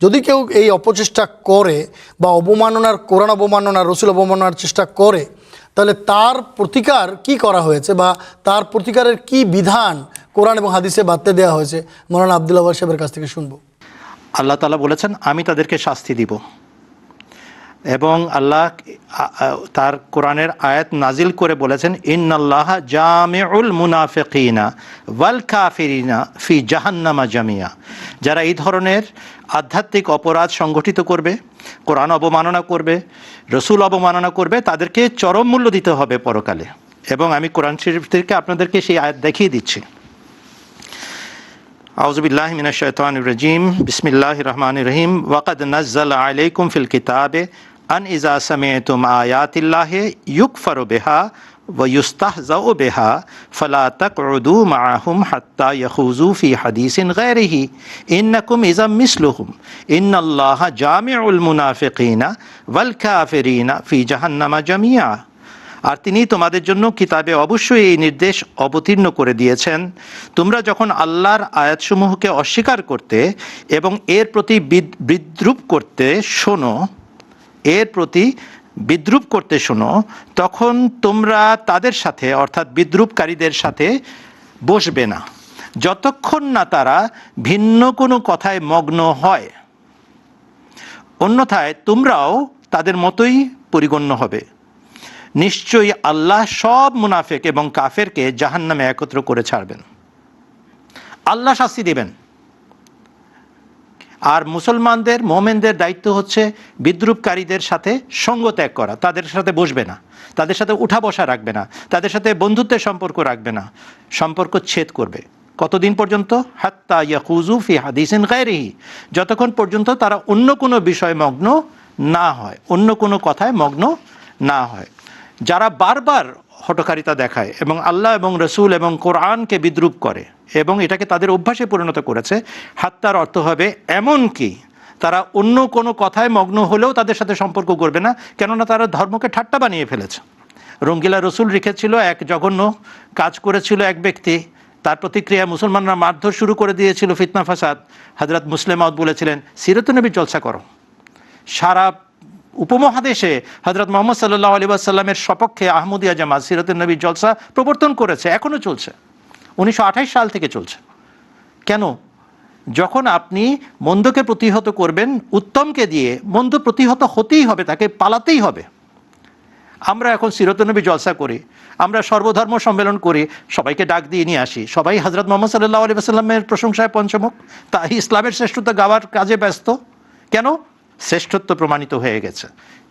যদি কেউ এই অপচেষ্টা করে বা অবমাননার, কোরআন অবমাননার, রসুল অবমাননার চেষ্টা করে, তাহলে তার প্রতিকার কি করা হয়েছে বা তার প্রতিকারের কি বিধান কোরআন এবং হাদিসে বাতলে দেওয়া হয়েছে, মৌলানা আব্দুল ওয়াহাব সাহেবের কাছ থেকে শুনবো। আল্লাহ তাআলা বলেছেন, আমি তাদেরকে শাস্তি দিব। এবং আল্লাহ তার কোরআনের আয়াত নাজিল করে বলেছেন, ইন্নাল্লাহা জামিউল মুনাফিকিনা ওয়াল কাফিরিনা ফি জাহান্নামা জামিয়া। যারা এই ধরনের আধ্যাত্মিক অপরাধ সংগঠিত করবে, কোরআন অবমাননা করবে, রসুল অবমাননা করবে, তাদেরকে চরম মূল্য দিতে হবে পরকালে। এবং আমি কোরআন শরীফ থেকে আপনাদেরকে সেই আয়াত দেখিয়ে দিচ্ছি। আউযু বিল্লাহি মিনাশ শাইতানির রাজিম, বিসমিল্লাহির রহমানির রহিম। ওয়াকাদ নাযালা আলাইকুম ফিল কিতাবে আন ইযা সামি'তুম আয়াতিল্লাহি ইউকফারু বিহা ওয়া ইউস্তাহজাউ বিহা ফালা তাকউদু মাআহুম হাত্তা ইয়াখুযু ফি হাদিসিন গায়রিহি ইন্নাকুম ইযাম মিসলুহুম ইন্নাল্লাহা জামিউল মুনাফিকিনা ওয়াল কাফিরিনা ফি জাহান্নামা জামিয়া। আর তিনি তোমাদের জন্য কিতাবে অবশ্যই এই নির্দেশ অবতীর্ণ করে দিয়েছেন, তোমরা যখন আল্লাহর আয়াতসমূহকে অস্বীকার করতে এবং এর প্রতি বিদ্রূপ করতে শোনো, তখন তোমরা তাদের সাথে অর্থাৎ বিদ্রূপকারীদের সাথে বসবে না, যতক্ষণ না তারা ভিন্ন কোনো কথায় মগ্ন হয়। অন্যথায় তোমরাও তাদের মতোই পরিগণ্য হবে। নিশ্চয়ই আল্লাহ সব মুনাফিক এবং কাফেরকে জাহান্নামে একত্র করে ছাড়বেন। আল্লাহ শাস্তি দিবেন। আর মুসলমানদের, মোমেনদের দায়িত্ব হচ্ছে বিদ্রূপকারীদের সাথে সঙ্গ ত্যাগ করা, তাদের সাথে বসবে না, তাদের সাথে উঠা বসা রাখবে না, তাদের সাথে বন্ধুত্বের সম্পর্ক রাখবে না, সম্পর্ক ছেদ করবে। কতদিন পর্যন্ত? হাত্তা ইয়াখুযু ফি হাদিসিন গায়রিহি, যতক্ষণ পর্যন্ত তারা অন্য কোনো বিষয় মগ্ন না হয়, অন্য কোনো কথায় মগ্ন না হয়। যারা বারবার হঠকারিতা দেখায় এবং আল্লাহ এবং রসুল এবং কোরআনকে বিদ্রূপ করে এবং এটাকে তাদের অভ্যাসে পরিণত করেছে, হাত্তার অর্থ হবে এমনকি তারা অন্য কোনো কথায় মগ্ন হলেও তাদের সাথে সম্পর্ক করবে না, কেননা তারা ধর্মকে ঠাট্টা বানিয়ে ফেলেছে। রঙ্গিলা রসুল রেখেছিল, এক জঘন্য কাজ করেছিল এক ব্যক্তি, তার প্রতিক্রিয়া মুসলমানরা মারধর শুরু করে দিয়েছিল, ফিতনা ফাসাদ। হযরত মুসলিম মাউদ বলেছিলেন, সিরাতুন নবী জলসা করো। সারা উপমহাদেশে হযরত মুহাম্মদ সাল্লাল্লাহু আলাইহি ওয়াসাল্লামের সপক্ষে আহমদিয়া জামাত সিরাতুন নবী জলসা প্রবর্তন করেছে, এখনও চলছে, 1928 সাল থেকে চলছে। কেন? যখন আপনি মন্দকে প্রতিহত করবেন উত্তমকে দিয়ে, মন্দ প্রতিহত হতেই হবে, তাকে পালাতেই হবে। আমরা এখন সিরাতুন নবী জলসা করি, আমরা সর্বধর্ম সম্মেলন করি, সবাইকে ডাক দিয়ে নিয়ে আসি, সবাই হযরত মুহাম্মদ সাল্লাল্লাহু আলাইহি ওয়াসাল্লামের প্রশংসায় পঞ্চমুখ, তাই ইসলামের শ্রেষ্ঠত্ব গাওয়ার কাজে ব্যস্ত। কেন? শ্রেষ্ঠত্ব প্রমাণিত হয়ে গেছে।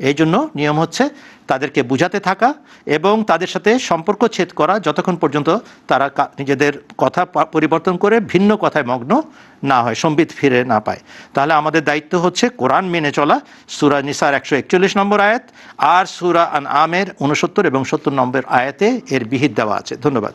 এই জন্য নিয়ম হচ্ছে তাদেরকে বুঝাতে থাকা এবং তাদের সাথে সম্পর্ক ছেদ করা, যতক্ষণ পর্যন্ত তারা নিজেদের কথা পরিবর্তন করে ভিন্ন কথায় মগ্ন না হয়, সম্বিত ফিরে না পায়। তাহলে আমাদের দায়িত্ব হচ্ছে কোরআন মেনে চলা। সূরা নিসার 141 নম্বর আয়াত আর সূরা আনআমের 69 এবং 70 নম্বর আয়াতে এর বিহিত দেওয়া আছে। ধন্যবাদ।